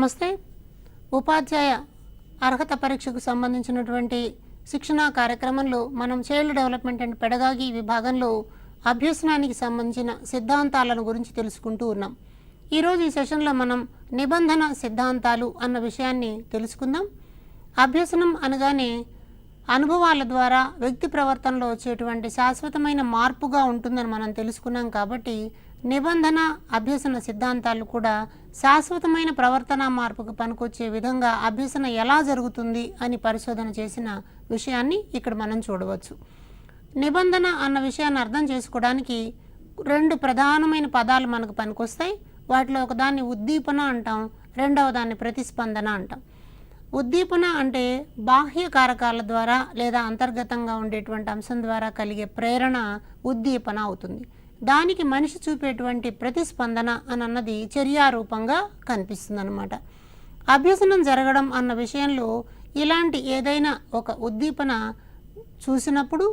నమస్తే. ఉపాధ్యాయ అర్హత పరీక్షకు సంబంధించినటువంటి శిక్షణా కార్యక్రమంలో మనం చైల్డ్ డెవలప్మెంట్ అండ్ పెడగాగి విభాగంలో అభ్యసనానికి సంబంధించిన సిద్ధాంతాలను గురించి తెలుసుకుంటూ ఉన్నాం. ఈరోజు ఈ సెషన్లో మనం నిబంధన సిద్ధాంతాలు అన్న విషయాన్ని తెలుసుకుందాం. అభ్యసనం అనగానే అనుభవాల ద్వారా వ్యక్తి ప్రవర్తనలో వచ్చేటువంటి శాశ్వతమైన మార్పుగా ఉంటుందని మనం తెలుసుకున్నాం. కాబట్టి నిబంధన అభ్యసన సిద్ధాంతాలు కూడా శాశ్వతమైన ప్రవర్తన మార్పుకు పనికొచ్చే విధంగా అభ్యసన ఎలా జరుగుతుంది అని పరిశోధన చేసిన విషయాన్ని ఇక్కడ మనం చూడవచ్చు. నిబంధన అన్న విషయాన్ని అర్థం చేసుకోవడానికి రెండు ప్రధానమైన పదాలు మనకు పనికొస్తాయి. వాటిలో ఒకదాన్ని ఉద్దీపన అంటాం, రెండవ దాన్ని ప్రతిస్పందన అంటాం. ఉద్దీపన అంటే బాహ్య కారకాల ద్వారా లేదా అంతర్గతంగా ఉండేటువంటి అంశం ద్వారా కలిగే ప్రేరణ ఉద్దీపన అవుతుంది. దానికి మనిషి చూపేటువంటి ప్రతిస్పందన అని అన్నది చర్యారూపంగా కనిపిస్తుంది అన్నమాట. అభ్యసనం జరగడం అన్న విషయంలో ఇలాంటి ఏదైనా ఒక ఉద్దీపన చూసినప్పుడు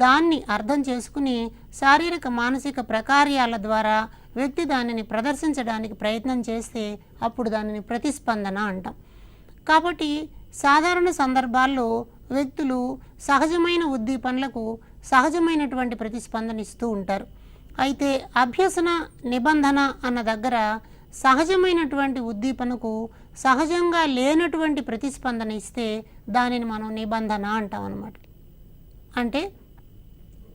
దాన్ని అర్థం చేసుకుని శారీరక మానసిక ప్రకార్యాల ద్వారా వ్యక్తి దానిని ప్రదర్శించడానికి ప్రయత్నం చేస్తే అప్పుడు దానిని ప్రతిస్పందన అంటాం. కాబట్టి సాధారణ సందర్భాల్లో వ్యక్తులు సహజమైన ఉద్దీపనలకు సహజమైనటువంటి ప్రతిస్పందన ఇస్తూ ఉంటారు. అయితే అభ్యసన నిబంధన అన్న దగ్గర సహజమైనటువంటి ఉద్దీపనకు సహజంగా లేనటువంటి ప్రతిస్పందన ఇస్తే దానిని మనం నిబంధన అంటాం అన్నమాట. అంటే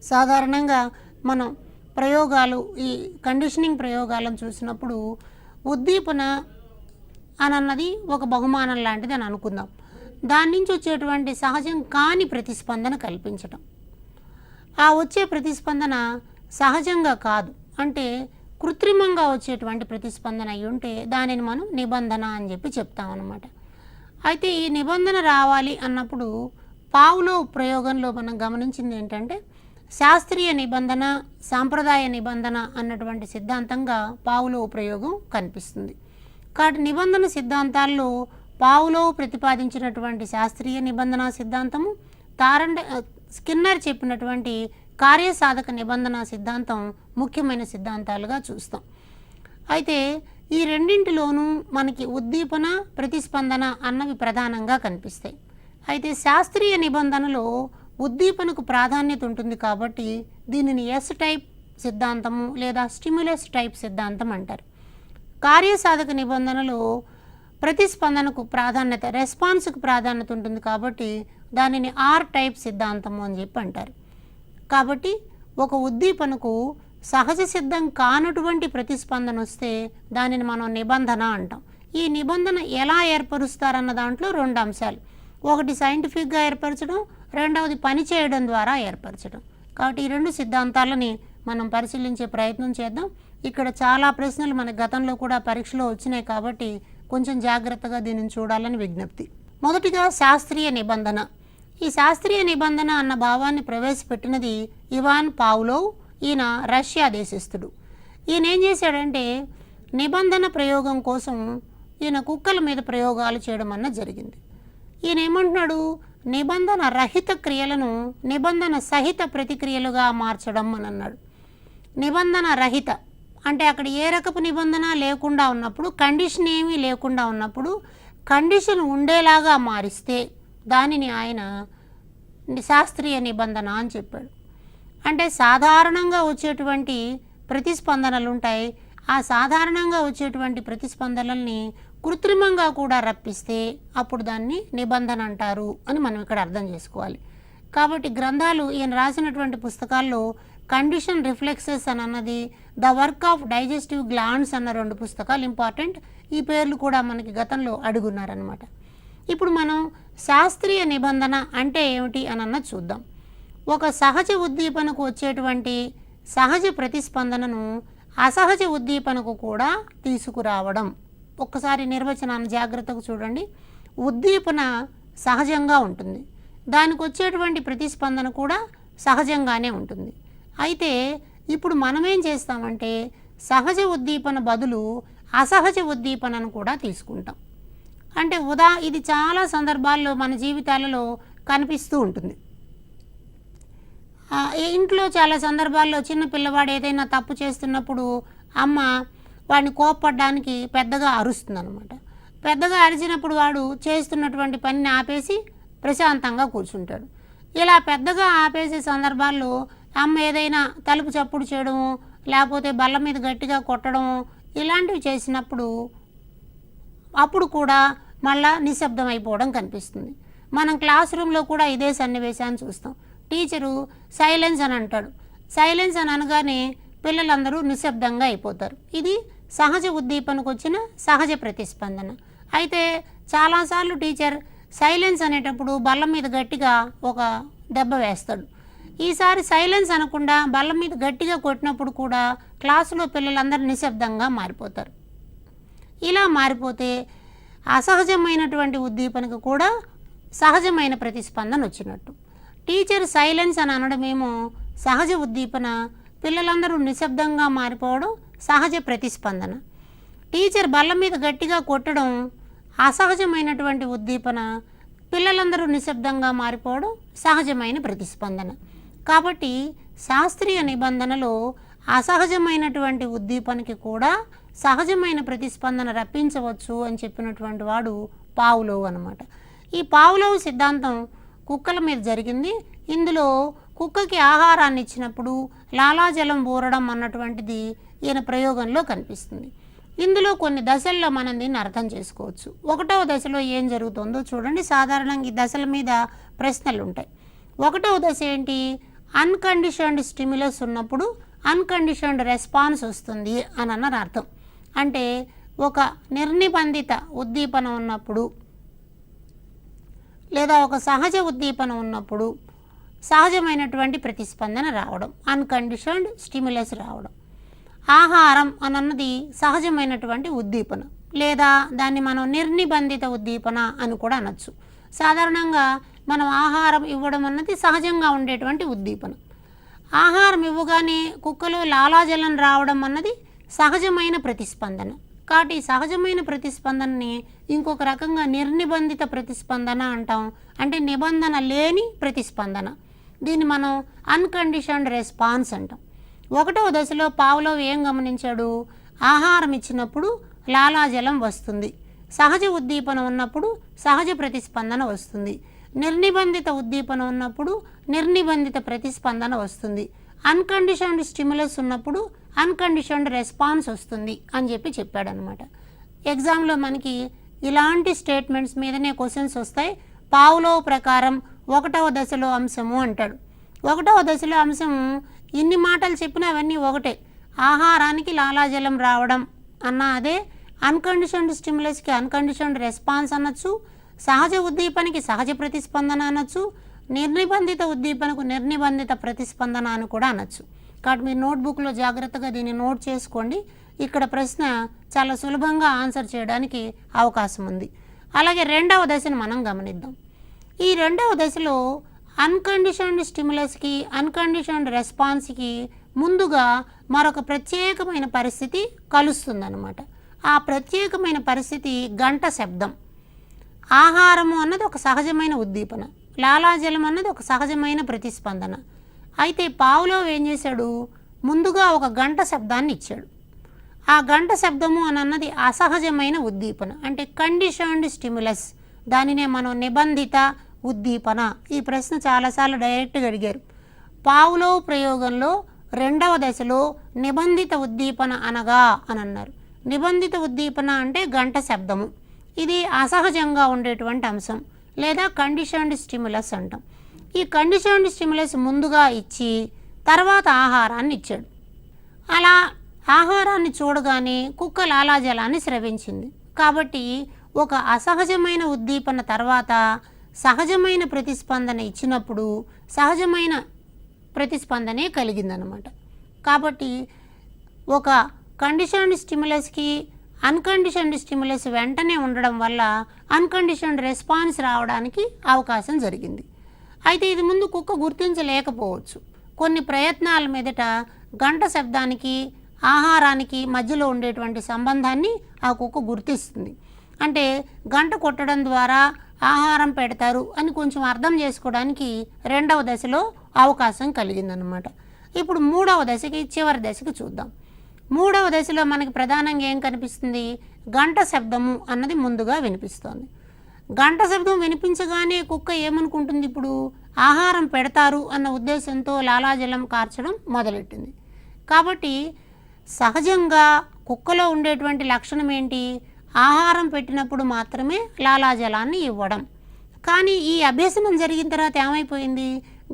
సాధారణంగా మనం ప్రయోగాలు, ఈ కండిషనింగ్ ప్రయోగాలను చూసినప్పుడు ఉద్దీపన అని అన్నది ఒక బహుమానం లాంటిది అని అనుకుందాం. దాని నుంచి వచ్చేటువంటి సహజం కాని ప్రతిస్పందన కల్పించటం. ఆ వచ్చే ప్రతిస్పందన సహజంగా కాదు, అంటే కృత్రిమంగా వచ్చేటువంటి ప్రతిస్పందన అయి ఉంటే దానిని మనం నిబంధన అని చెప్పి చెప్తామన్నమాట. అయితే ఈ నిబంధన రావాలి అన్నప్పుడు పావ్లోవ్ ప్రయోగంలో మనం గమనించింది ఏంటంటే శాస్త్రీయ నిబంధన, సాంప్రదాయ నిబంధన అన్నటువంటి సిద్ధాంతంగా పావ్లోవ్ ప్రయోగం కనిపిస్తుంది. కాబట్టి నిబంధన సిద్ధాంతాల్లో పావ్లోవ్ ప్రతిపాదించినటువంటి శాస్త్రీయ నిబంధన సిద్ధాంతము, స్కిన్నర్ చెప్పినటువంటి కార్యసాధక నిబంధన సిద్ధాంతం ముఖ్యమైన సిద్ధాంతాలుగా చూస్తాం. అయితే ఈ రెండింటిలోనూ మనకి ఉద్దీపన, ప్రతిస్పందన అన్నవి ప్రధానంగా కనిపిస్తాయి. అయితే శాస్త్రీయ నిబంధనలో ఉద్దీపనకు ప్రాధాన్యత ఉంటుంది కాబట్టి దీనిని ఎస్ టైప్ సిద్ధాంతము లేదా స్టిమ్యులస్ టైప్ సిద్ధాంతం అంటారు. కార్యసాధక నిబంధనలో ప్రతిస్పందనకు ప్రాధాన్యత, రెస్పాన్స్కు ప్రాధాన్యత ఉంటుంది కాబట్టి దానిని ఆర్ టైప్ సిద్ధాంతము అని చెప్పి అంటారు. కాబట్టి ఒక ఉద్దీపనకు సహజ సిద్ధం కానటువంటి ప్రతిస్పందన వస్తే దానిని మనం నిబంధన అంటాం. ఈ నిబంధన ఎలా ఏర్పరుస్తారన్న దాంట్లో రెండు అంశాలు, ఒకటి సైంటిఫిక్గా ఏర్పరచడం, రెండవది పని చేయడం ద్వారా ఏర్పరచడం. కాబట్టి ఈ రెండు సిద్ధాంతాలని మనం పరిశీలించే ప్రయత్నం చేద్దాం. ఇక్కడ చాలా ప్రశ్నలు మన గతంలో కూడా పరీక్షలో వచ్చినాయి కాబట్టి కొంచెం జాగ్రత్తగా దీనిని చూడాలని విజ్ఞప్తి. మొదటిగా శాస్త్రీయ నిబంధన. ఈ శాస్త్రీయ నిబంధన అన్న భావాన్ని ప్రవేశపెట్టినది ఇవాన్ పావ్లోవ్. ఈయన రష్యా దేశస్థుడు. ఈయన ఏం చేశాడంటే నిబంధన ప్రయోగం కోసం ఈయన కుక్కల మీద ప్రయోగాలు చేయడం అన్న జరిగింది. ఈయన ఏమంటున్నాడు, నిబంధన రహిత క్రియలను నిబంధన సహిత ప్రతిక్రియలుగా మార్చడం అని అన్నాడు. నిబంధన రహిత అంటే అక్కడ ఏ రకపు నిబంధన లేకుండా ఉన్నప్పుడు, కండిషన్ ఏమీ లేకుండా ఉన్నప్పుడు కండిషన్ ఉండేలాగా మారిస్తే దానిని ఆయన శాస్త్రీయ నిబంధన అని చెప్పాడు. అంటే సాధారణంగా వచ్చేటువంటి ప్రతిస్పందనలు ఉంటాయి, ఆ సాధారణంగా వచ్చేటువంటి ప్రతిస్పందనల్ని కృత్రిమంగా కూడా రప్పిస్తే అప్పుడు దాన్ని నిబంధన అంటారు అని మనం ఇక్కడ అర్థం చేసుకోవాలి. కాబట్టి గ్రంథాలు, ఈయన రాసినటువంటి పుస్తకాల్లో కండిషన్ రిఫ్లెక్సెస్ అని అన్నది, the work of digestive glands అన్న రెండు పుస్తకాలు ఇంపార్టెంట్. ఈ పేర్లు కూడా మనకి గతంలో అడుగున్నారనమాట. ఇప్పుడు మనం శాస్త్రీయ నిబంధన అంటే ఏమిటి అని అన్నది చూద్దాం. ఒక సహజ ఉద్దీపనకు వచ్చేటువంటి సహజ ప్రతిస్పందనను అసహజ ఉద్దీపనకు కూడా తీసుకురావడం. ఒక్కసారి నిర్వచనాన్ని జాగ్రత్తగా చూడండి. ఉద్దీపన సహజంగా ఉంటుంది, దానికి వచ్చేటువంటి ప్రతిస్పందన కూడా సహజంగానే ఉంటుంది. అయితే ఇప్పుడు మనమేం చేస్తామంటే సహజ ఉద్దీపన బదులు అసహజ ఉద్దీపనను కూడా తీసుకుంటాం. అంటే ఇది చాలా సందర్భాల్లో మన జీవితాలలో కనిపిస్తూ ఉంటుంది. ఇంట్లో చాలా సందర్భాల్లో చిన్న పిల్లవాడు ఏదైనా తప్పు చేస్తున్నప్పుడు అమ్మ వాడిని కోప్పడడానికి పెద్దగా అరుస్తుంది అనమాట. పెద్దగా అరిచినప్పుడు వాడు చేస్తున్నటువంటి పనిని ఆపేసి ప్రశాంతంగా కూర్చుంటాడు. ఇలా పెద్దగా ఆపేసే సందర్భాల్లో అమ్మ ఏదైనా తలుపు చప్పుడు చేయడము, లేకపోతే బల్ల మీద గట్టిగా కొట్టడము ఇలాంటివి చేసినప్పుడు అప్పుడు కూడా మళ్ళా నిశ్శబ్దం అయిపోవడం కనిపిస్తుంది. మనం క్లాస్ రూమ్లో కూడా ఇదే సన్నివేశాన్ని చూస్తాం. టీచరు సైలెన్స్ అని అంటాడు. సైలెన్స్ అని అనగానే పిల్లలందరూ నిశ్శబ్దంగా అయిపోతారు. ఇది సహజ ఉద్దీపనకు వచ్చిన సహజ ప్రతిస్పందన. అయితే చాలాసార్లు టీచర్ సైలెన్స్ అనేటప్పుడు బల్ల మీద గట్టిగా ఒక దెబ్బ వేస్తాడు. ఈసారి సైలెన్స్ అనకుండా బల్ల మీద గట్టిగా కొట్టినప్పుడు కూడా క్లాసులో పిల్లలందరూ నిశ్శబ్దంగా మారిపోతారు. ఇలా మారిపోతే అసహజమైనటువంటి ఉద్దీపనకు కూడా సహజమైన ప్రతిస్పందన వచ్చినట్టు. టీచర్ సైలెన్స్ అని అనడమేమో సహజ ఉద్దీపన, పిల్లలందరూ నిశ్శబ్దంగా మారిపోవడం సహజ ప్రతిస్పందన. టీచర్ బల్ల మీద గట్టిగా కొట్టడం అసహజమైనటువంటి ఉద్దీపన, పిల్లలందరూ నిశ్శబ్దంగా మారిపోవడం సహజమైన ప్రతిస్పందన. కాబట్టి శాస్త్రీయ నిబంధనలో అసహజమైనటువంటి ఉద్దీపనకి కూడా సహజమైన ప్రతిస్పందన రప్పించవచ్చు అని చెప్పినటువంటి వాడు పావ్లోవ్ అన్నమాట. ఈ పావ్లోవ్ సిద్ధాంతం కుక్కల మీద జరిగింది. ఇందులో కుక్కకి ఆహారాన్ని ఇచ్చినప్పుడు లాలాజలం ఊరడం అన్నటువంటిది ఈయన ప్రయోగంలో కనిపిస్తుంది. ఇందులో కొన్ని దశల్లో మనం దీన్ని అర్థం చేసుకోవచ్చు. 1వ దశలో ఏం జరుగుతుందో చూడండి. సాధారణంగా ఈ దశల మీద ప్రశ్నలు ఉంటాయి. 1వ దశ ఏంటి? అన్కండిషన్డ్ స్టిమ్యులస్ ఉన్నప్పుడు అన్కండిషన్డ్ రెస్పాన్స్ వస్తుంది అని అన్న అర్థం. అంటే ఒక నిర్నిబంధిత ఉద్దీపన ఉన్నప్పుడు లేదా ఒక సహజ ఉద్దీపన ఉన్నప్పుడు సహజమైనటువంటి ప్రతిస్పందన రావడం, అన్కండిషన్డ్ స్టిమ్యులస్ రావడం. ఆహారం అన్నది సహజమైనటువంటి ఉద్దీపన, లేదా దాన్ని మనం నిర్నిబంధిత ఉద్దీపన అని కూడా అనొచ్చు. సాధారణంగా మనం ఆహారం ఇవ్వడం అన్నది సహజంగా ఉండేటువంటి ఉద్దీపన. ఆహారం ఇవ్వగానే కుక్కలో లాలాజలం రావడం అన్నది సహజమైన ప్రతిస్పందన. కాబట్టి సహజమైన ప్రతిస్పందనని ఇంకొక రకంగా నిర్నిబంధిత ప్రతిస్పందన అంటాం. అంటే నిబంధన లేని ప్రతిస్పందన. దీన్ని మనం అన్కండిషన్డ్ రెస్పాన్స్ అంటాం. 1వ దశలో పావ్లోవ్ ఏం గమనించాడు? ఆహారం ఇచ్చినప్పుడు లాలాజలం వస్తుంది, సహజ ఉద్దీపన ఉన్నప్పుడు సహజ ప్రతిస్పందన వస్తుంది, నిర్నిబంధిత ఉద్దీపన ఉన్నప్పుడు నిర్నిబంధిత ప్రతిస్పందన వస్తుంది, అన్కండిషన్డ్ స్టిమ్యులస్ ఉన్నప్పుడు అన్కండిషన్డ్ రెస్పాన్స్ వస్తుంది అని చెప్పాడనమాట. ఎగ్జామ్లో మనకి ఇలాంటి స్టేట్మెంట్స్ మీదనే క్వశ్చన్స్ వస్తాయి. పావ్లోవ్ ప్రకారం 1వ దశలో అంశము అంటాడు. 1వ దశలో అంశము ఇన్ని మాటలు చెప్పినా అవన్నీ ఒకటే. ఆహారానికి లాలాజలం రావడం అన్న అదే, అన్కండిషన్డ్ స్టిమ్యులస్కి అన్కండిషన్డ్ రెస్పాన్స్ అనొచ్చు, సహజ ఉద్దీపనకి సహజ ప్రతిస్పందన అనొచ్చు, నిర్నిబంధిత ఉద్దీపనకు నిర్నిబంధిత ప్రతిస్పందన అని కూడా అనొచ్చు. కాబట్టి మీరు నోట్బుక్లో జాగ్రత్తగా దీన్ని నోట్ చేసుకోండి. ఇక్కడ ప్రశ్న చాలా సులభంగా ఆన్సర్ చేయడానికి అవకాశం ఉంది. అలాగే 2వ దశను మనం గమనిద్దాం. ఈ 2వ దశలో అన్కండిషన్డ్ స్టిమ్యులస్కి అన్కండిషన్డ్ రెస్పాన్స్కి ముందుగా మరొక ప్రత్యేకమైన పరిస్థితి కలుస్తుందన్నమాట. ఆ ప్రత్యేకమైన పరిస్థితి గంట శబ్దం. ఆహారము అన్నది ఒక సహజమైన ఉద్దీపన, లాలాజలం అన్నది ఒక సహజమైన ప్రతిస్పందన. అయితే పావ్లోవ్ ఏం చేశాడు? ముందుగా ఒక గంట శబ్దాన్ని ఇచ్చాడు. ఆ గంట శబ్దము అని అన్నది అసహజమైన ఉద్దీపన, అంటే కండిషన్డ్ స్టిమ్యులస్. దానినే మనం నిబంధిత ఉద్దీపన. ఈ ప్రశ్న చాలాసార్లు డైరెక్ట్గా అడిగారు. పావ్లోవ్ ప్రయోగంలో 2వ దశలో నిబంధిత ఉద్దీపన అనగా అని అన్నారు. నిబంధిత ఉద్దీపన అంటే గంట శబ్దము. ఇది అసహజంగా ఉండేటువంటి అంశం, లేదా కండిషన్డ్ స్టిమ్యులస్ అంటాం. ఈ కండిషన్డ్ స్టిమ్యులస్ ముందుగా ఇచ్చి తర్వాత ఆహారాన్ని ఇచ్చాడు. అలా ఆహారాన్ని చూడగానే కుక్క లాలాజలాన్ని స్రవించింది. కాబట్టి ఒక అసహజమైన ఉద్దీపన తర్వాత సహజమైన ప్రతిస్పందన ఇచ్చినప్పుడు సహజమైన ప్రతిస్పందనే కలిగిందనమాట. కాబట్టి ఒక కండిషన్డ్ స్టిమ్యులస్కి అన్కండిషన్డ్ స్టిమ్యులస్ వెంటనే ఉండడం వల్ల అన్కండిషన్డ్ రెస్పాన్స్ రావడానికి అవకాశం జరిగింది. అయితే ఇది ముందు కుక్క గుర్తించలేకపోవచ్చు. కొన్ని ప్రయత్నాల మీదట గంట శబ్దానికి ఆహారానికి మధ్యలో ఉండేటువంటి సంబంధాన్ని ఆ కుక్క గుర్తిస్తుంది. అంటే గంట కొట్టడం ద్వారా ఆహారం పెడతారు అని కొంచెం అర్థం చేసుకోవడానికి 2వ దశలో అవకాశం కలిగిందనమాట. ఇప్పుడు 3వ దశకి చివరి దశకి చూద్దాం. మూడవ దశలో మనకి ప్రధానంగా ఏం కనిపిస్తుంది? గంట శబ్దము అన్నది ముందుగా వినిపిస్తుంది. గంట శబ్దం వినిపించగానే కుక్క ఏమనుకుంటుంది? ఇప్పుడు ఆహారం పెడతారు అన్న ఉద్దేశంతో లాలాజలం కార్చడం మొదలెట్టింది. కాబట్టి సహజంగా కుక్కలో ఉండేటువంటి లక్షణం ఏంటి? ఆహారం పెట్టినప్పుడు మాత్రమే లాలాజలాన్ని ఇవ్వడం. కానీ ఈ అభ్యసనం జరిగిన తర్వాత ఏమైపోయింది?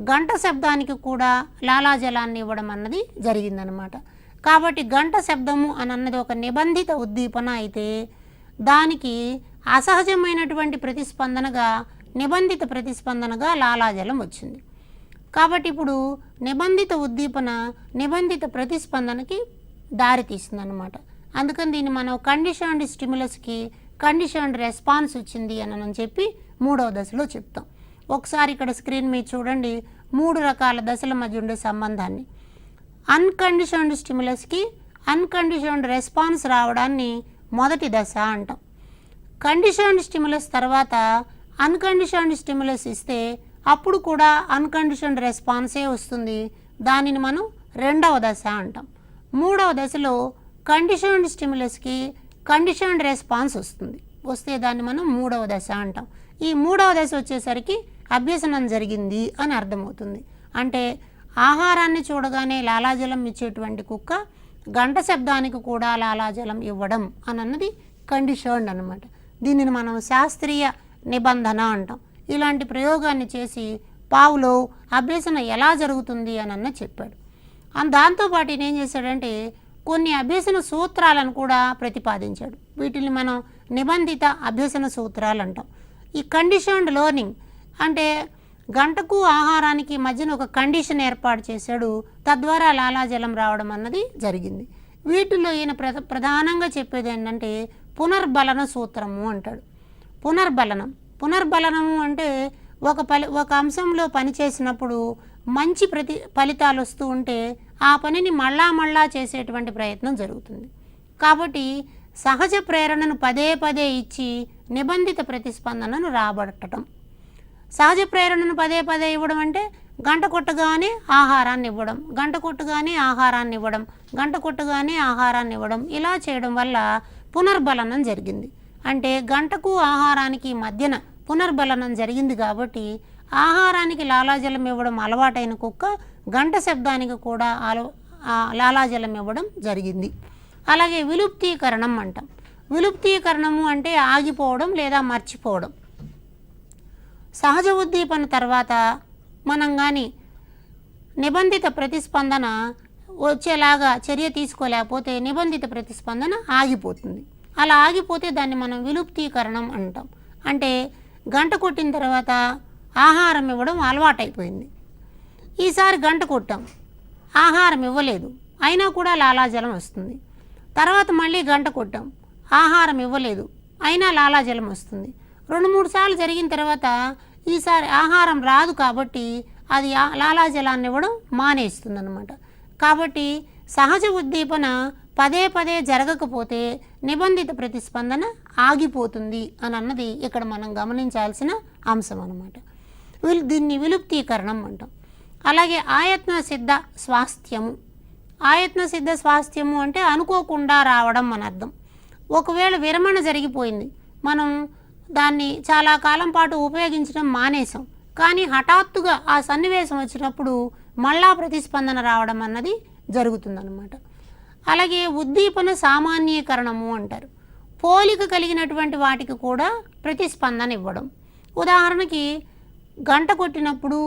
గంట శబ్దానికి కూడా లాలాజలాన్ని ఇవ్వడం అన్నది జరిగిందనమాట. కాబట్టి గంట శబ్దము అని అన్నది ఒక నిబంధిత ఉద్దీపన అయితే దానికి అసహజమైనటువంటి ప్రతిస్పందనగా నిబంధిత ప్రతిస్పందనగా లాలాజలం వచ్చింది. కాబట్టి ఇప్పుడు నిబంధిత ఉద్దీపన నిబంధిత ప్రతిస్పందనకి దారితీస్తుందన్నమాట. అందుకని దీన్ని మనం కండిషన్డ్ స్టిమ్యులస్కి కండిషన్డ్ రెస్పాన్స్ వచ్చింది అని చెప్పి మూడవ దశలో చెప్తాం. ఒకసారి ఇక్కడ స్క్రీన్ మీద చూడండి 3 రకాల దశల మధ్య ఉండే సంబంధాన్ని. అన్కండిషన్డ్ స్టిమ్యులస్కి అన్కండిషన్డ్ రెస్పాన్స్ రావడాన్ని మొదటి దశ అంటాం. కండిషన్డ్ స్టిమ్యులస్ తర్వాత అన్కండిషన్డ్ స్టిమ్యులస్ ఇస్తే అప్పుడు కూడా అన్కండిషన్డ్ రెస్పాన్సే వస్తుంది. దానిని మనం రెండవ దశ అంటాం. మూడవ దశలో కండిషన్డ్ స్టిమ్యులస్కి కండిషన్డ్ రెస్పాన్స్ వస్తే దాన్ని మనం మూడవ దశ అంటాం. ఈ మూడవ దశ వచ్చేసరికి అభ్యసనం జరిగింది అని అర్థమవుతుంది. అంటే ఆహారాన్ని చూడగానే లాలాజలం ఇచ్చేటువంటి కుక్క గంట శబ్దానికి కూడా లాలాజలం ఇవ్వడం అన్నది కండిషన్డ్ అన్నమాట. దీనిని మనం శాస్త్రీయ నిబంధన అంటాం. ఇలాంటి ప్రయోగాన్ని చేసి పావ్లోవ్ అభ్యసన ఎలా జరుగుతుంది అని చెప్పాడు. దాంతోపాటు ఈయన ఏం చేశాడంటే కొన్ని అభ్యసన సూత్రాలను కూడా ప్రతిపాదించాడు. వీటిని మనం నిబంధిత అభ్యసన సూత్రాలు అంటాం. ఈ కండిషన్డ్ లెర్నింగ్ అంటే గంటకు ఆహారానికి మధ్యన ఒక కండిషన్ ఏర్పాటు చేశాడు. తద్వారా లాలాజలం రావడం అన్నది జరిగింది. వీటిలో ఈయన ప్రధానంగా చెప్పేది ఏంటంటే పునర్బలన సూత్రము అంటాడు. పునర్బలనము అంటే ఒక అంశంలో పని చేసినప్పుడు మంచి ఫలితాలు వస్తూ ఉంటే ఆ పనిని మళ్ళా చేసేటువంటి ప్రయత్నం జరుగుతుంది. కాబట్టి సహజ ప్రేరణను పదే ఇచ్చి నిబంధిత ప్రతిస్పందనను రాబట్టడం. సహజ ప్రేరణను పదే ఇవ్వడం అంటే గంట కొట్టగానే ఆహారాన్ని ఇవ్వడం, గంట కొట్టగానే ఆహారాన్ని ఇవ్వడం, గంట కొట్టగానే ఆహారాన్ని ఇవ్వడం, ఇలా చేయడం వల్ల పునర్బలనం జరిగింది. అంటే గంటకు ఆహారానికి మధ్యన పునర్బలనం జరిగింది కాబట్టి ఆహారానికి లాలాజలం ఇవ్వడం అలవాటైన కుక్క గంట శబ్దానికి కూడా లాలాజలం ఇవ్వడం జరిగింది. అలాగే విలుప్తీకరణం అంటాం. విలుప్తీకరణము అంటే ఆగిపోవడం లేదా మర్చిపోవడం. సహజ ఉద్దీపన తర్వాత మనం కానీ నిబంధిత ప్రతిస్పందన వచ్చేలాగా చర్య తీసుకోలేకపోతే నిబంధిత ప్రతిస్పందన ఆగిపోతుంది. అలా ఆగిపోతే దాన్ని మనం విలుప్తీకరణం అంటాం. అంటే గంట కొట్టిన తర్వాత ఆహారం ఇవ్వడం అలవాటైపోయింది. ఈసారి గంట కొట్టాం, ఆహారం ఇవ్వలేదు, అయినా కూడా లాలాజలం వస్తుంది. తర్వాత మళ్ళీ గంట కొట్టాం, ఆహారం ఇవ్వలేదు, అయినా లాలాజలం వస్తుంది. 2-3 సార్లు జరిగిన తర్వాత ఈసారి ఆహారం రాదు కాబట్టి అది లాలాజలాన్ని ఇవ్వడం మానేస్తుంది అన్నమాట. కాబట్టి సహజ ఉద్దీపన పదే జరగకపోతే నిబంధిత ప్రతిస్పందన ఆగిపోతుంది అన్నది ఇక్కడ మనం గమనించాల్సిన అంశం అన్నమాట. దీన్ని విలుప్తీకరణం అంటాం. అలాగే ఆయత్న సిద్ధ స్వాస్థ్యము. ఆయత్న సిద్ధ స్వాస్థ్యము అంటే అనుకోకుండా రావడం అని అర్థం. ఒకవేళ విరమణ జరిగిపోయింది, మనం దాన్ని చాలా కాలం పాటు ఉపయోగించడం మానేసాం, కానీ హఠాత్తుగా ఆ సన్నివేశం వచ్చినప్పుడు మళ్ళా ప్రతిస్పందన రావడం అన్నది జరుగుతుందన్నమాట. అలాగే ఉద్దీపన సామాన్యీకరణము అంటారు. పోలిక కలిగినటువంటి వాటికి కూడా ప్రతిస్పందన ఇవ్వడం. ఉదాహరణకి గంట కొట్టినప్పుడు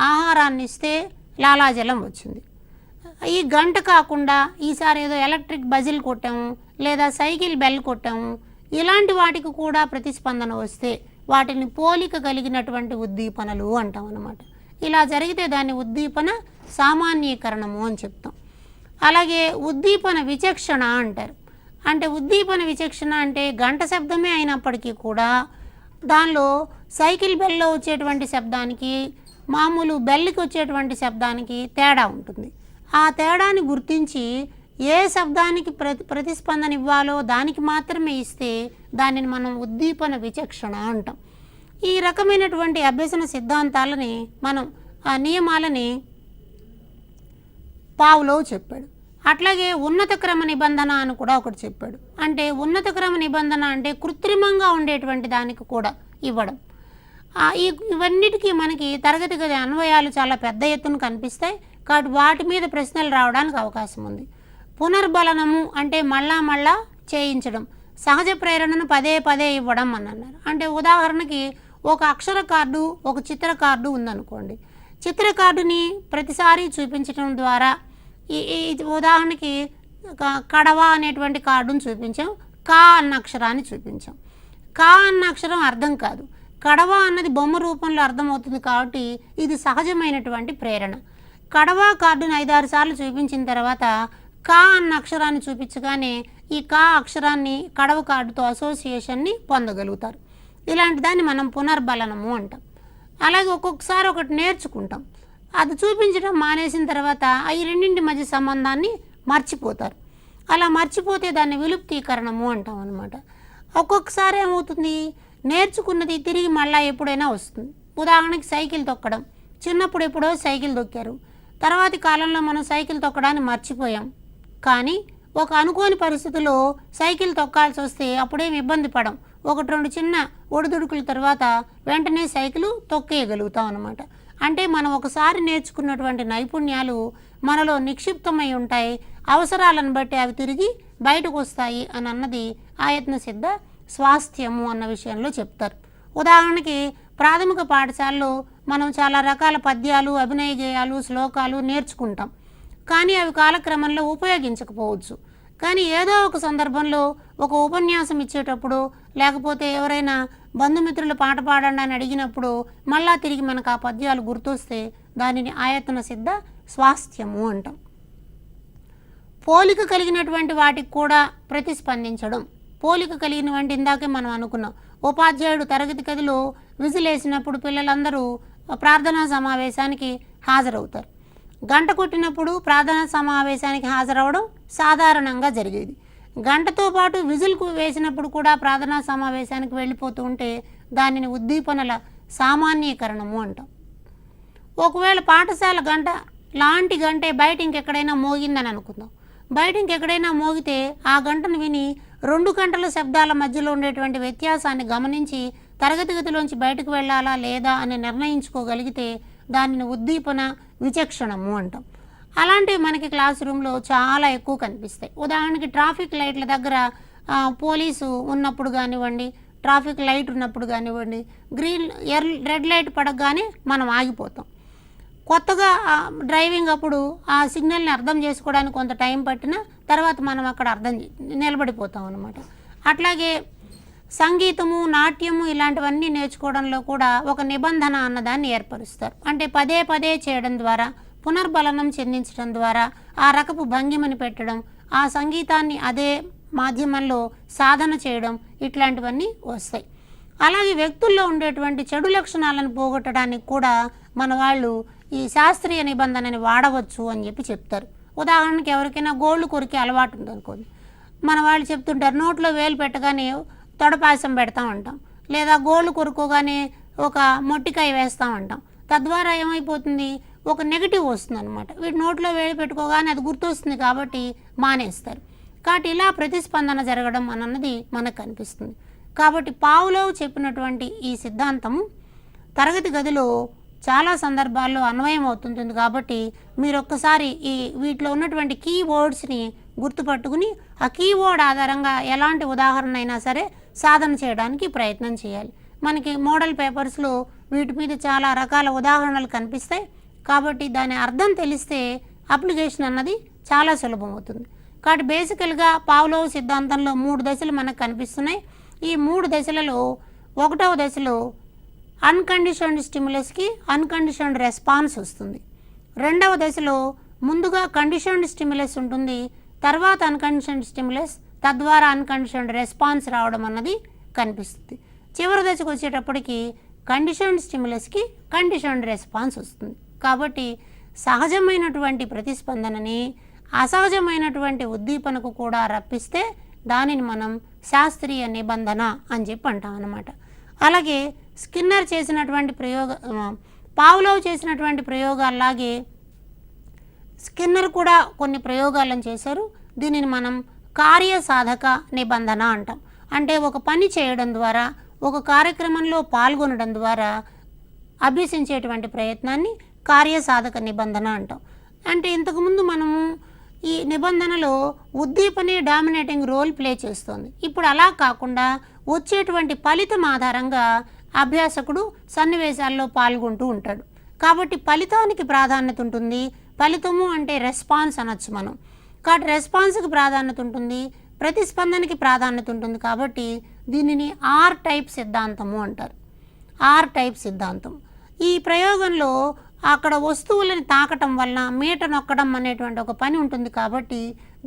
ఆహారాన్ని ఇస్తే లాలాజలం వచ్చింది. ఈ గంట కాకుండా ఈసారి ఏదో ఎలక్ట్రిక్ బజిల్ కొట్టాము లేదా సైకిల్ బెల్ కొట్టాము, ఇలాంటి వాటికి కూడా ప్రతిస్పందన వస్తే వాటిని పోలిక కలిగినటువంటి ఉద్దీపనలు అంటాం అన్నమాట. ఇలా జరిగితే దాన్ని ఉద్దీపన సామాన్యీకరణము అని చెప్తాం. అలాగే ఉద్దీపన విచక్షణ అంటారు. అంటే ఉద్దీపన విచక్షణ అంటే గంట శబ్దమే అయినప్పటికీ కూడా దానిలో సైకిల్ బెల్లో వచ్చేటువంటి శబ్దానికి మామూలు బెల్కి వచ్చేటువంటి శబ్దానికి తేడా ఉంటుంది. ఆ తేడాని గుర్తించి ఏ శబ్దానికి ప్రతిస్పందన ఇవ్వాలో దానికి మాత్రమే ఇస్తే దానిని మనం ఉద్దీపన విచక్షణ అంటాం. ఈ రకమైనటువంటి అభ్యసన సిద్ధాంతాలని మనం ఆ నియమాలని పావ్లోవ్ చెప్పాడు. అట్లాగే ఉన్నత క్రమ నిబంధన అని కూడా ఒకటి చెప్పాడు. అంటే ఉన్నత క్రమ నిబంధన అంటే కృత్రిమంగా ఉండేటువంటి దానికి కూడా ఇవ్వడం. ఇవన్నిటికీ మనకి తరగతి గది అన్వయాలు చాలా పెద్ద ఎత్తున కనిపిస్తాయి. కాబట్టి వాటి మీద ప్రశ్నలు రావడానికి అవకాశం ఉంది. పునర్బలనము అంటే మళ్ళా చేయించడం, సహజ ప్రేరణను పదే పదే ఇవ్వడం అని అన్నారు. అంటే ఉదాహరణకి ఒక అక్షర కార్డు, ఒక చిత్ర కార్డు ఉందనుకోండి. చిత్ర కార్డుని ప్రతిసారి చూపించడం ద్వారా ఈ ఉదాహరణకి కడవ అనేటువంటి కార్డును చూపించాం, కా అన్న అక్షరాన్ని చూపించాం. కా అన్న అక్షరం అర్థం కాదు, కడవ అన్నది బొమ్మ రూపంలో అర్థమవుతుంది. కాబట్టి ఇది సహజమైనటువంటి ప్రేరణ. కడవ కార్డుని 5-6 సార్లు చూపించిన తర్వాత కా అన్న అక్షరాన్ని చూపించగానే ఈ కా అక్షరాన్ని కడవ కార్డుతో అసోసియేషన్ని పొందగలుగుతారు. ఇలాంటి దాన్ని మనం పునర్బలనము అంటాం. అలాగే ఒక్కొక్కసారి ఒకటి నేర్చుకుంటాం, అది చూపించడం మానేసిన తర్వాత ఈ రెండింటి మధ్య సంబంధాన్ని మర్చిపోతారు. అలా మర్చిపోతే దాన్ని విలుప్తీకరణము అంటాం అన్నమాట. ఒక్కొక్కసారి ఏమవుతుంది, నేర్చుకున్నది తిరిగి మళ్ళీ ఎప్పుడైనా వస్తుంది. ఉదాహరణకి సైకిల్ తొక్కడం. చిన్నప్పుడు ఎప్పుడో సైకిల్ తొక్కారు, తర్వాతి కాలంలో మనం సైకిల్ తొక్కడాన్ని మర్చిపోయాం. కానీ ఒక అనుకోని పరిస్థితుల్లో సైకిల్ తొక్కాల్సి వస్తే అప్పుడేమి ఇబ్బంది పడం, 1-2 చిన్న ఒడిదుడుకుల తర్వాత వెంటనే సైకిల్ తొక్కేయగలుగుతాం అన్నమాట. అంటే మనం ఒకసారి నేర్చుకున్నటువంటి నైపుణ్యాలు మనలో నిక్షిప్తమై ఉంటాయి, అవసరాలను బట్టి అవి తిరిగి బయటకు వస్తాయి అని అన్నది ఆయత్న సిద్ధ స్వాస్థ్యము అన్న విషయంలో చెప్తారు. ఉదాహరణకి ప్రాథమిక పాఠశాలలో మనం చాలా రకాల పద్యాలు, అభినయ గేయాలు, శ్లోకాలు నేర్చుకుంటాం. కానీ అవి కాలక్రమంలో ఉపయోగించకపోవచ్చు. కానీ ఏదో ఒక సందర్భంలో ఒక ఉపన్యాసం ఇచ్చేటప్పుడు, లేకపోతే ఎవరైనా బంధుమిత్రులు పాట పాడండి అని అడిగినప్పుడు మళ్ళా తిరిగి మనకు ఆ పద్యాలు గుర్తొస్తే దానిని ఆయతన సిద్ధ స్వాస్థ్యము అంటాం. పోలిక కలిగినటువంటి వాటికి కూడా ప్రతిస్పందించడం. పోలిక కలిగినటువంటి ఇందాకే మనం అనుకున్నాం, ఉపాధ్యాయుడు తరగతి గదిలో విజిలేసినప్పుడు పిల్లలందరూ ప్రార్థనా సమావేశానికి హాజరవుతారు. గంట కొట్టినప్పుడు ప్రార్థనా సమావేశానికి హాజరవడం సాధారణంగా జరిగేది. గంటతో పాటు విజిల్కు వేసినప్పుడు కూడా ప్రార్థనా సమావేశానికి వెళ్ళిపోతూ ఉంటే దానిని ఉద్దీపనల సామాన్యీకరణము అంటాం. ఒకవేళ పాఠశాల గంట లాంటి గంటే బయట ఇంకెక్కడైనా మోగిందని అనుకుందాం. బయట ఇంకెక్కడైనా మోగితే ఆ గంటను విని 2 గంటల శబ్దాల మధ్యలో ఉండేటువంటి వ్యత్యాసాన్ని గమనించి తరగతి గదిలోంచి బయటకు వెళ్ళాలా లేదా అని నిర్ణయించుకోగలిగితే దానిని ఉద్దీపన విచక్షణము అంటాం. అలాంటివి మనకి క్లాస్ రూమ్లో చాలా ఎక్కువ కనిపిస్తాయి. ఉదాహరణకి ట్రాఫిక్ లైట్ల దగ్గర పోలీసు ఉన్నప్పుడు కానివ్వండి, ట్రాఫిక్ లైట్ ఉన్నప్పుడు కానివ్వండి, రెడ్ లైట్ పడగానే మనం ఆగిపోతాం. కొత్తగా డ్రైవింగ్ అప్పుడు ఆ సిగ్నల్ని అర్థం చేసుకోవడానికి కొంత టైం పట్టినా తర్వాత మనం అక్కడ నిలబడిపోతాం అన్నమాట. అట్లాగే సంగీతము, నాట్యము ఇలాంటివన్నీ నేర్చుకోవడంలో కూడా ఒక నిబంధన అన్నదాన్ని ఏర్పరుస్తారు. అంటే పదే పదే చేయడం ద్వారా, పునర్బలనం చెందించడం ద్వారా ఆ రకపు భంగిమని పెట్టడం, ఆ సంగీతాన్ని అదే మాధ్యమంలో సాధన చేయడం, ఇట్లాంటివన్నీ వస్తాయి. అలాగే వ్యక్తుల్లో ఉండేటువంటి చెడు లక్షణాలను పోగొట్టడానికి కూడా మన వాళ్ళు ఈ శాస్త్రీయ నిబంధనని వాడవచ్చు అని చెప్తారు. ఉదాహరణకి ఎవరికైనా గోళ్ళు కొరికే అలవాటు ఉందనుకోండి, మన వాళ్ళు చెప్తుంటారు నోట్లో వేలు పెట్టగానే తొడపాయసం పెడతాం అంటాం, లేదా గోళ్ళు కొరుకోగానే ఒక మొట్టికాయ వేస్తాం అంటాం. తద్వారా ఏమైపోతుంది, ఒక నెగిటివ్ వస్తుంది అనమాట. వీటి నోట్లో వేలు పెట్టుకోగానే అది గుర్తొస్తుంది కాబట్టి మానేస్తారు. కాబట్టి ఇలా ప్రతిస్పందన జరగడం అన్నది మనకు కనిపిస్తుంది. కాబట్టి పావ్లోవ్ చెప్పినటువంటి ఈ సిద్ధాంతము తరగతి గదిలో చాలా సందర్భాల్లో అన్వయం అవుతుంటుంది. కాబట్టి మీరు ఒక్కసారి వీటిలో ఉన్నటువంటి కీవర్డ్స్ని గుర్తుపట్టుకుని ఆ కీవర్డ్ ఆధారంగా ఎలాంటి ఉదాహరణ అయినా సరే సాధన చేయడానికి ప్రయత్నం చేయాలి. మనకి మోడల్ పేపర్స్లో వీటి మీద చాలా రకాల ఉదాహరణలు కనిపిస్తాయి. కాబట్టి దాని అర్థం తెలిస్తే అప్లికేషన్ అన్నది చాలా సులభం అవుతుంది. కాబట్టి బేసికల్గా పావ్లోవ్ సిద్ధాంతంలో 3 దశలు మనకు కనిపిస్తున్నాయి. ఈ 3 దశలలో 1వ దశలో అన్కండిషన్డ్ స్టిమ్యులస్కి అన్కండిషన్డ్ రెస్పాన్స్ వస్తుంది. 2వ దశలో ముందుగా కండిషన్డ్ స్టిమ్యులస్ ఉంటుంది, తర్వాత అన్కండిషన్డ్ స్టిమ్యులస్, తద్వారా అన్కండిషన్డ్ రెస్పాన్స్ రావడం అన్నది కనిపిస్తుంది. చివరి దశకు వచ్చేటప్పటికి కండిషన్డ్ స్టిమ్యులస్కి కండిషన్డ్ రెస్పాన్స్ వస్తుంది. కాబట్టి సహజమైనటువంటి ప్రతిస్పందనని అసహజమైనటువంటి ఉద్దీపనకు కూడా రప్పిస్తే దానిని మనం శాస్త్రీయ నిబంధన అని అంటాం అన్నమాట. అలాగే స్కిన్నర్ చేసినటువంటి పావ్లోవ్ చేసినటువంటి ప్రయోగాల్లాగే స్కిన్నర్ కూడా కొన్ని ప్రయోగాలను చేశారు. దీనిని మనం కార్యసాధక నిబంధన అంటాం. అంటే ఒక పని చేయడం ద్వారా, ఒక కార్యక్రమంలో పాల్గొనడం ద్వారా అభ్యసించేటువంటి ప్రయత్నాన్ని కార్యసాధక నిబంధన అంటాం. అంటే ఇంతకుముందు మనము ఈ నిబంధనలో ఉద్దీపనే డామినేటింగ్ రోల్ ప్లే చేస్తుంది. ఇప్పుడు అలా కాకుండా వచ్చేటువంటి ఫలితం ఆధారంగా అభ్యాసకుడు సన్నివేశాల్లో పాల్గొంటూ ఉంటాడు. కాబట్టి ఫలితానికి ప్రాధాన్యత ఉంటుంది. ఫలితము అంటే రెస్పాన్స్ అనొచ్చు మనం. కాబట్టి రెస్పాన్స్కి ప్రాధాన్యత ఉంటుంది, ప్రతిస్పందనకి ప్రాధాన్యత ఉంటుంది. కాబట్టి దీనిని ఆర్ టైప్ సిద్ధాంతము అంటారు. ఆర్ టైప్ సిద్ధాంతం. ఈ ప్రయోగంలో అక్కడ వస్తువులను తాకటం వలన మీట నొక్కడం అనేటువంటి ఒక పని ఉంటుంది. కాబట్టి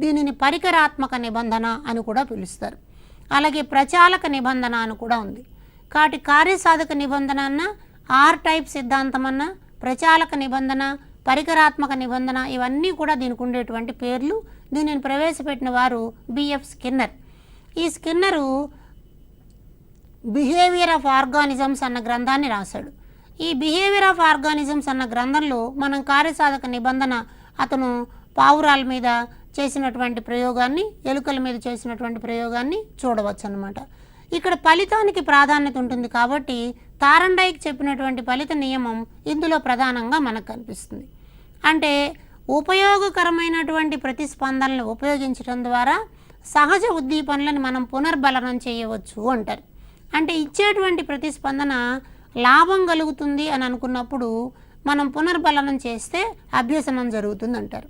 దీనిని పరికరాత్మక నిబంధన అని కూడా పిలుస్తారు. అలాగే ప్రచాలక నిబంధన అని కూడా ఉంది. కాబట్టి కార్యసాధక నిబంధన అన్న, ఆర్ టైప్ సిద్ధాంతం అన్న, ప్రచాలక నిబంధన, పరికరాత్మక నిబంధన ఇవన్నీ కూడా దీనికి ఉండేటువంటి పేర్లు. దీనిని ప్రవేశపెట్టిన వారు బిఎఫ్ స్కిన్నర్. ఈ స్కిన్నరు బిహేవియర్ ఆఫ్ ఆర్గానిజమ్స్ అన్న గ్రంథాన్ని రాశాడు. ఈ బిహేవియర్ ఆఫ్ ఆర్గానిజమ్స్ అన్న గ్రంథంలో మనం కార్యసాధక నిబంధన అతను పావురాల మీద చేసినటువంటి ప్రయోగాన్ని, ఎలుకల మీద చేసినటువంటి ప్రయోగాన్ని చూడవచ్చు అన్నమాట. ఇక్కడ ఫలితానికి ప్రాధాన్యత ఉంటుంది. కాబట్టి తారండైక్ చెప్పినటువంటి ఫలిత నియమం ఇందులో ప్రధానంగా మనకు కనిపిస్తుంది. అంటే ఉపయోగకరమైనటువంటి ప్రతిస్పందనలు ఉపయోగించడం ద్వారా సహజ ఉద్దీపనలను మనం పునర్బలనం చేయవచ్చు అంటారు. అంటే ఇచ్చేటువంటి ప్రతిస్పందన లాభం కలుగుతుంది అని అనుకున్నప్పుడు మనం పునర్బలనం చేస్తే అభ్యసనం జరుగుతుంది అంటారు.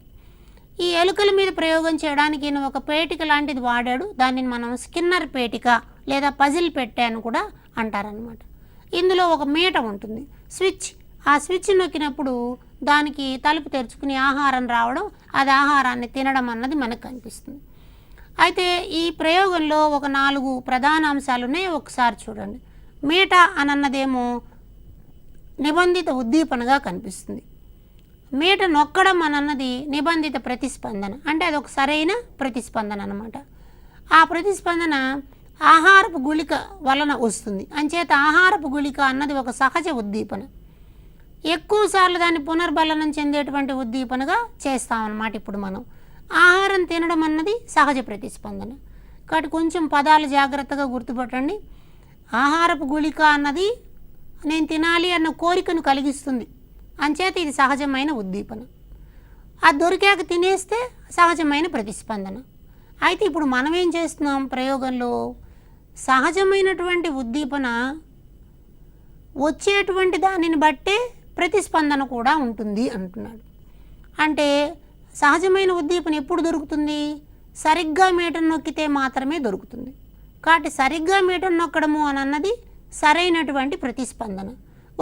ఈ ఎలుకల మీద ప్రయోగం చేయడానికి ఈయన ఒక పేటిక లాంటిది వాడాడు. దానిని మనం స్కిన్నర్ పేటిక లేదా పజిల్ పెట్టె అని కూడా అంటారనమాట. ఇందులో ఒక మీట ఉంటుంది, స్విచ్. ఆ స్విచ్ నొక్కినప్పుడు దానికి తలుపు తెరుచుకుని ఆహారం రావడం, అది ఆహారాన్ని తినడం అన్నది మనకు కనిపిస్తుంది. అయితే ఈ ప్రయోగంలో ఒక 4 ప్రధాన అంశాలు ఉన్నాయి. ఒకసారి చూడండి. మీట అన్నదేమో నిబంధిత ఉద్దీపనగా కనిపిస్తుంది. మీట నొక్కడం అన్నది నిబంధిత ప్రతిస్పందన. అంటే అది ఒక సరైన ప్రతిస్పందన అన్నమాట. ఆ ప్రతిస్పందన ఆహారపు గుళిక వలన వస్తుంది. అంచేత ఆహారపు గుళిక అన్నది ఒక సహజ ఉద్దీపన. ఎక్కువసార్లు దాన్ని పునర్బలనం చెందేటువంటి ఉద్దీపనగా చేస్తామన్నమాట. ఇప్పుడు మనం ఆహారం తినడం అన్నది సహజ ప్రతిస్పందన. కాబట్టి కొంచెం పదాలు జాగ్రత్తగా గుర్తుపట్టండి. ఆహారపు గుళిక అన్నది నేను తినాలి అన్న కోరికను కలిగిస్తుంది. అంచేత ఇది సహజమైన ఉద్దీపన. అది దొరికాక తినేస్తే సహజమైన ప్రతిస్పందన. అయితే ఇప్పుడు మనం ఏం చేస్తున్నాం ప్రయోగంలో, సహజమైనటువంటి ఉద్దీపన వచ్చేటువంటి దానిని బట్టే ప్రతిస్పందన కూడా ఉంటుంది అంటున్నాడు. అంటే సహజమైన ఉద్దీపన ఎప్పుడు దొరుకుతుంది? సరిగ్గా మీటను నొక్కితే మాత్రమే దొరుకుతుంది. కాబట్టి సరిగ్గా మీటను నొక్కడము అని అన్నది సరైనటువంటి ప్రతిస్పందన.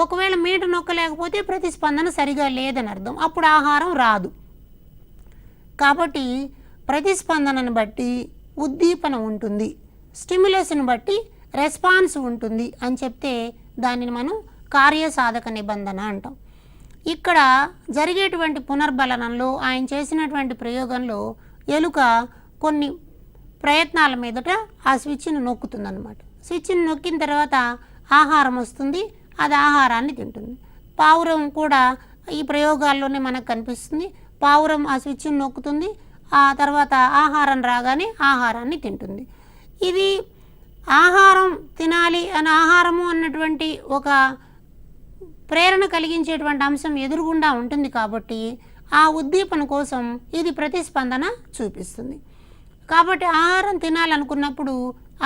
ఒకవేళ మీట నొక్కలేకపోతే ప్రతిస్పందన సరిగా లేదని అర్థం, అప్పుడు ఆహారం రాదు. కాబట్టి ప్రతిస్పందనను బట్టి ఉద్దీపన ఉంటుంది, స్టిమ్యులస్ని బట్టి రెస్పాన్స్ ఉంటుంది అని చెప్తే దానిని మనం కార్యసాధక నిబంధన అంటాం. ఇక్కడ జరిగేటువంటి పునర్బలనంలో ఆయన చేసినటువంటి ప్రయోగంలో ఎలుక కొన్ని ప్రయత్నాల మీదట ఆ స్విచ్ని నొక్కుతుందన్నమాట. స్విచ్ని నొక్కిన తర్వాత ఆహారం వస్తుంది, అది ఆహారాన్ని తింటుంది. పావురం కూడా ఈ ప్రయోగాల్లోనే మనకు కనిపిస్తుంది. పావురం ఆ స్విచ్ని నొక్కుతుంది, ఆ తర్వాత ఆహారం రాగానే ఆహారాన్ని తింటుంది. ఇది ఆహారం తినాలి అని ఆహారము అన్నటువంటి ఒక ప్రేరణ కలిగించేటువంటి అంశం ఎదురుగుండా ఉంటుంది. కాబట్టి ఆ ఉద్దీపన కోసం ఇది ప్రతిస్పందన చూపిస్తుంది. కాబట్టి ఆహారం తినాలనుకున్నప్పుడు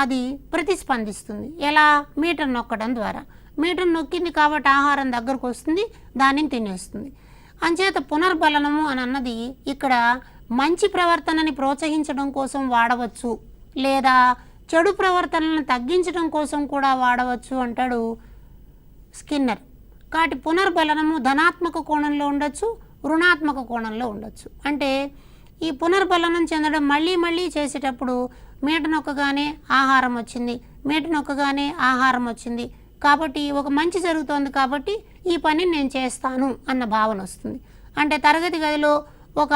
అది ప్రతిస్పందిస్తుంది. ఎలా? మీటను నొక్కడం ద్వారా. మీటను నొక్కింది కాబట్టి ఆహారం దగ్గరకు వస్తుంది, దానిని తినేస్తుంది. అంచేత పునర్బలనము అని అన్నది ఇక్కడ మంచి ప్రవర్తనని ప్రోత్సహించడం కోసం వాడవచ్చు, లేదా చెడు ప్రవర్తనలను తగ్గించడం కోసం కూడా వాడవచ్చు అంటాడు స్కిన్నర్. కాబట్టి పునర్బలనము ధనాత్మక కోణంలో ఉండొచ్చు, రుణాత్మక కోణంలో ఉండొచ్చు. అంటే ఈ పునర్బలనం చెందడం మళ్ళీ మళ్ళీ చేసేటప్పుడు మీట నొక్కగానే ఆహారం వచ్చింది, మీట నొక్కగానే ఆహారం వచ్చింది, కాబట్టి ఒక మంచి జరుగుతోంది కాబట్టి ఈ పని నేను చేస్తాను అన్న భావన వస్తుంది. అంటే తరగతి గదిలో ఒక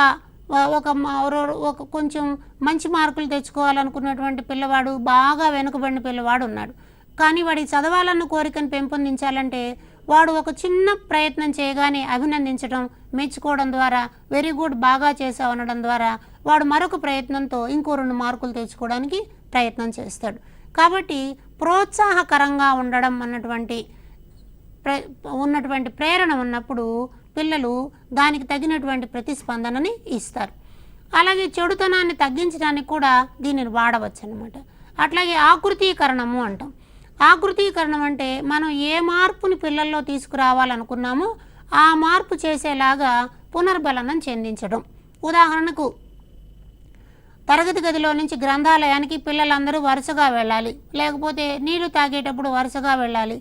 కొంచెం మంచి మార్కులు తెచ్చుకోవాలనుకున్నటువంటి పిల్లవాడు, బాగా వెనుకబడిన పిల్లవాడు ఉన్నాడు. కానీ వాడికి చదవాలన్న కోరికను పెంపొందించాలంటే వాడు ఒక చిన్న ప్రయత్నం చేయగానే అభినందించడం, మెచ్చుకోవడం ద్వారా వెరీ గుడ్, బాగా చేసావు అనడం ద్వారా వాడు మరొక ప్రయత్నంతో ఇంకో 2 మార్కులు తెచ్చుకోవడానికి ప్రయత్నం చేస్తాడు. కాబట్టి ప్రోత్సాహకరంగా ఉండడం ఉన్నటువంటి ప్రేరణ ఉన్నప్పుడు పిల్లలు దానికి తగినటువంటి ప్రతిస్పందనని ఇస్తారు. అలాగే చెడుతనాన్ని తగ్గించడానికి కూడా దీనిని వాడవచ్చు అన్నమాట. అట్లాగే ఆకృతీకరణము అంటాం. ఆకృతీకరణం అంటే మనం ఏ మార్పుని పిల్లల్లో తీసుకురావాలనుకున్నామో ఆ మార్పు చేసేలాగా పునర్బలనం చెందించడం. ఉదాహరణకు తరగతి గదిలో నుంచి గ్రంథాలయానికి పిల్లలందరూ వరుసగా వెళ్ళాలి, లేకపోతే నీళ్లు తాగేటప్పుడు వరుసగా వెళ్ళాలి,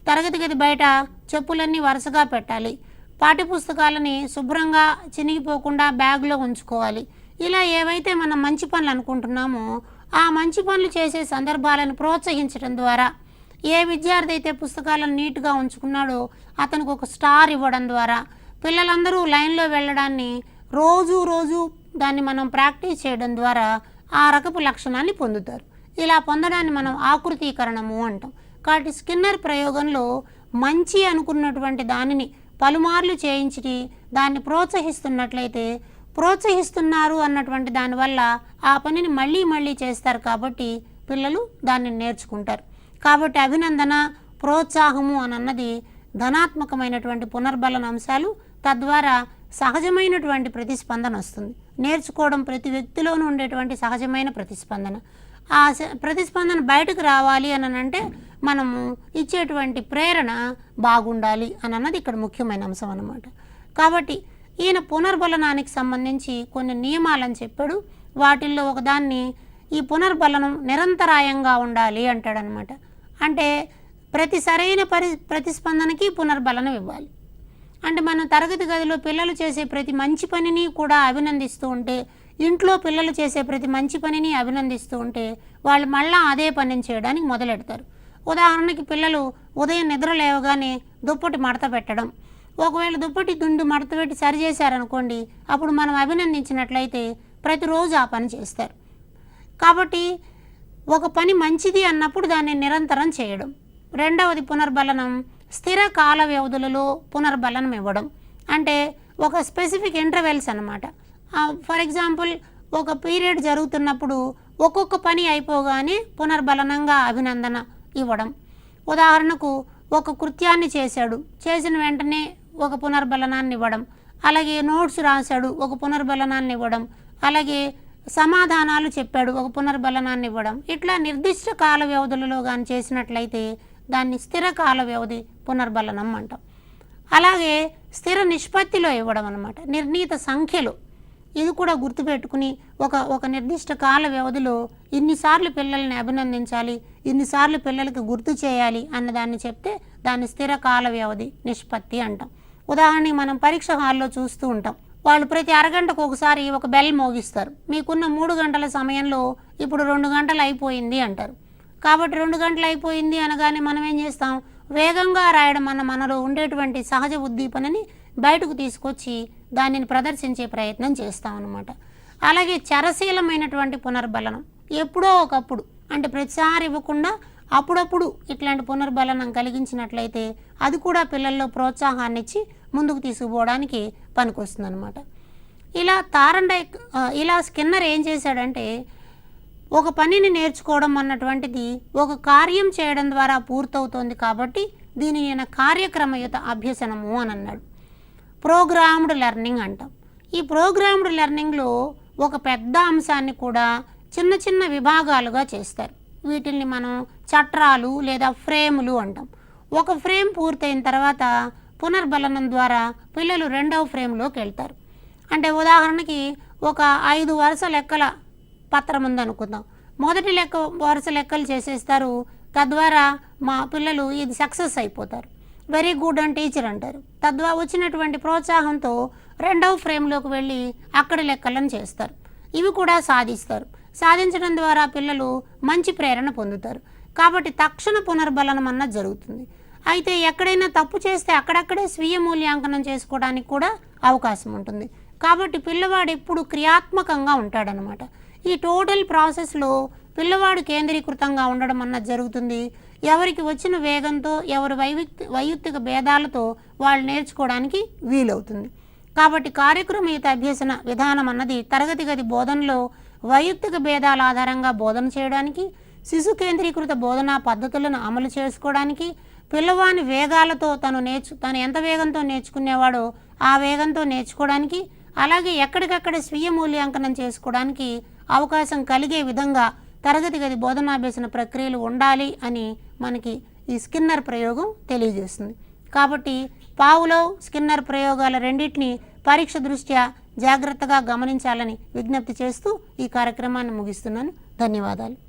తరగతి గది బయట చెప్పులన్నీ వరుసగా పెట్టాలి, పాఠ్యపుస్తకాలని శుభ్రంగా చినిగిపోకుండా బ్యాగ్లో ఉంచుకోవాలి. ఇలా ఏవైతే మనం మంచి పనులు అనుకుంటున్నామో ఆ మంచి పనులు చేసే సందర్భాలను ప్రోత్సహించడం ద్వారా, ఏ విద్యార్థి అయితే పుస్తకాలను నీట్గా ఉంచుకున్నాడో అతనికి ఒక స్టార్ ఇవ్వడం ద్వారా, పిల్లలందరూ లైన్లో వెళ్ళడాన్ని రోజు దాన్ని మనం ప్రాక్టీస్ చేయడం ద్వారా ఆ రకపు లక్షణాన్ని పొందుతారు. ఇలా పొందడాన్ని మనం ఆకృతీకరణము అంటాం. కాబట్టి స్కిన్నర్ ప్రయోగంలో మంచి అనుకున్నటువంటి దానిని పలుమార్లు చేయించి దాన్ని ప్రోత్సహిస్తున్నారు అన్నటువంటి దానివల్ల ఆ పనిని మళ్ళీ చేస్తారు. కాబట్టి పిల్లలు దాన్ని నేర్చుకుంటారు. కాబట్టి అభినందన, ప్రోత్సాహము అన్నది ధనాత్మకమైనటువంటి పునర్బలన అంశాలు. తద్వారా సహజమైనటువంటి ప్రతిస్పందన వస్తుంది. నేర్చుకోవడం ప్రతి వ్యక్తిలోనూ ఉండేటువంటి సహజమైన ప్రతిస్పందన. ఆ ప్రతిస్పందన బయటకు రావాలి అంటే మనము ఇచ్చేటువంటి ప్రేరణ బాగుండాలి అన్నది ఇక్కడ ముఖ్యమైన అంశం అన్నమాట. కాబట్టి ఈయన పునర్బలనానికి సంబంధించి కొన్ని నియమాలను చెప్పాడు. వాటిల్లో ఒకదాన్ని ఈ పునర్బలనం నిరంతరాయంగా ఉండాలి అంటాడనమాట. అంటే ప్రతి సరైన ప్రతిస్పందనకి పునర్బలనం ఇవ్వాలి. అంటే మనం తరగతి గదిలో పిల్లలు చేసే ప్రతి మంచి పనిని కూడా అభినందిస్తూ ఉంటే, ఇంట్లో పిల్లలు చేసే ప్రతి మంచి పనిని అభినందిస్తూ ఉంటే వాళ్ళు మళ్ళీ అదే పనిని చేయడానికి మొదలెడతారు. ఉదాహరణకి పిల్లలు ఉదయం నిద్ర లేవగానే దుప్పటి మడత పెట్టడం, ఒకవేళ దుప్పటి దుండు మడత పెట్టి సరి చేశారనుకోండి, అప్పుడు మనం అభినందించినట్లయితే ప్రతిరోజు ఆ పని చేస్తారు. కాబట్టి ఒక పని మంచిది అన్నప్పుడు దాన్ని నిరంతరం చేయడం. రెండవది పునర్బలనం, స్థిర కాల వ్యవధులలో పునర్బలనం ఇవ్వడం. అంటే ఒక స్పెసిఫిక్ ఇంటర్వెల్స్ అన్నమాట. ఫర్ ఎగ్జాంపుల్, ఒక పీరియడ్ జరుగుతున్నప్పుడు ఒక్కొక్క పని అయిపోగానే పునర్బలనంగా అభినందన ఇవ్వడం. ఉదాహరణకు ఒక కృత్యాన్ని చేశాడు, చేసిన వెంటనే ఒక పునర్బలనాన్ని ఇవ్వడం. అలాగే నోట్స్ రాశాడు, ఒక పునర్బలనాన్ని ఇవ్వడం. అలాగే సమాధానాలు చెప్పాడు, ఒక పునర్బలనాన్ని ఇవ్వడం. ఇట్లా నిర్దిష్ట కాల వ్యవధులలో కానీ చేసినట్లయితే దాన్ని స్థిర కాల వ్యవధి పునర్బలనం అంటాం. అలాగే స్థిర నిష్పత్తిలో ఇవ్వడం అన్నమాట, నిర్ణీత సంఖ్యలో. ఇది కూడా గుర్తుపెట్టుకుని ఒక నిర్దిష్ట కాల వ్యవధిలో ఇన్నిసార్లు పిల్లల్ని అభినందించాలి, ఇన్నిసార్లు పిల్లలకి గుర్తు చేయాలి అన్నదాన్ని చెప్తే దాన్ని స్థిర కాల వ్యవధి నిష్పత్తి అంటాం. ఉదాహరణకి మనం పరీక్ష హాల్లో చూస్తూ ఉంటాం, వాళ్ళు ప్రతి అరగంటకు ఒకసారి ఒక బెల్ మోగిస్తారు. మీకున్న 3 గంటల సమయంలో ఇప్పుడు 2 గంటలు అయిపోయింది అంటారు. కాబట్టి 2 గంటలు అయిపోయింది అనగానే మనం ఏం చేస్తాం, వేగంగా రాయడం అన్న మనలో ఉండేటువంటి సహజ ఉద్దీపనని బయటకు తీసుకొచ్చి దానిని ప్రదర్శించే ప్రయత్నం చేస్తామన్నమాట. అలాగే చరశీలమైనటువంటి పునర్బలనం, ఎప్పుడో ఒకప్పుడు, అంటే ప్రతిసారి ఇవ్వకుండా అప్పుడప్పుడు ఇట్లాంటి పునర్బలనం కలిగించినట్లయితే అది కూడా పిల్లల్లో ప్రోత్సాహాన్ని ఇచ్చి ముందుకు తీసుకుపోవడానికి పనికొస్తుంది అనమాట. ఇలా స్కిన్నర్ ఏం చేశాడంటే, ఒక పనిని నేర్చుకోవడం అన్నటువంటిది ఒక కార్యం చేయడం ద్వారా పూర్తవుతోంది. కాబట్టి దీనిని ఈయన కార్యక్రమయుత అభ్యసనము అని అన్నాడు. ప్రోగ్రామ్డ్ లెర్నింగ్ అంటాం. ఈ ప్రోగ్రామ్డ్ లెర్నింగ్లో ఒక పెద్ద అంశాన్ని కూడా చిన్న చిన్న విభాగాలుగా చేస్తారు. వీటిని మనం చట్రాలు లేదా ఫ్రేములు అంటాం. ఒక ఫ్రేమ్ పూర్తయిన తర్వాత పునర్బలనం ద్వారా పిల్లలు రెండవ ఫ్రేమ్లోకి వెళ్తారు. అంటే ఉదాహరణకి ఒక 5 వరుస లెక్కల పత్రం ఉందనుకుందాం. మొదటి వరుస లెక్కలు చేసేస్తారు. తద్వారా మా పిల్లలు ఇది సక్సెస్ అయిపోతారు, వెరీ గుడ్ అని టీచర్ అంటారు. తద్వారా వచ్చినటువంటి ప్రోత్సాహంతో రెండవ ఫ్రేమ్లోకి వెళ్ళి అక్కడి లెక్కలను చేస్తారు. ఇవి కూడా సాధిస్తారు. సాధించడం ద్వారా పిల్లలు మంచి ప్రేరణ పొందుతారు. కాబట్టి తక్షణ పునర్బలనం అన్నది జరుగుతుంది. అయితే ఎక్కడైనా తప్పు చేస్తే అక్కడక్కడే స్వీయ మూల్యాంకనం చేసుకోవడానికి కూడా అవకాశం ఉంటుంది. కాబట్టి పిల్లవాడు ఎప్పుడు క్రియాత్మకంగా ఉంటాడనమాట. ఈ టోటల్ ప్రాసెస్లో పిల్లవాడు కేంద్రీకృతంగా ఉండడం అన్నది జరుగుతుంది. ఎవరికి వచ్చిన వేగంతో ఎవరి వైయక్తిక భేదాలతో వాళ్ళు నేర్చుకోవడానికి వీలవుతుంది. కాబట్టి కార్యక్రమయుత అభ్యసన విధానం అన్నది తరగతి గది బోధనలో వైయక్తిక భేదాల ఆధారంగా బోధన చేయడానికి, శిశు కేంద్రీకృత బోధనా పద్ధతులను అమలు చేసుకోవడానికి, పిల్లవాని వేగాలతో తను ఎంత వేగంతో నేర్చుకునేవాడో ఆ వేగంతో నేర్చుకోవడానికి, అలాగే ఎక్కడికక్కడ స్వీయ మూల్యాంకనం చేసుకోవడానికి అవకాశం కలిగే విధంగా తరగతి గది బోధనాభ్యసన ప్రక్రియలు ఉండాలి అని మనకి ఈ స్కిన్నర్ ప్రయోగం తెలియజేస్తుంది. కాబట్టి పావులోవ్, స్కిన్నర్ ప్రయోగాల రెండింటిని పరీక్ష దృష్ట్యా జాగ్రత్తగా గమనించాలని విజ్ఞప్తి చేస్తూ ఈ కార్యక్రమాన్ని ముగిస్తున్నాను. ధన్యవాదాలు.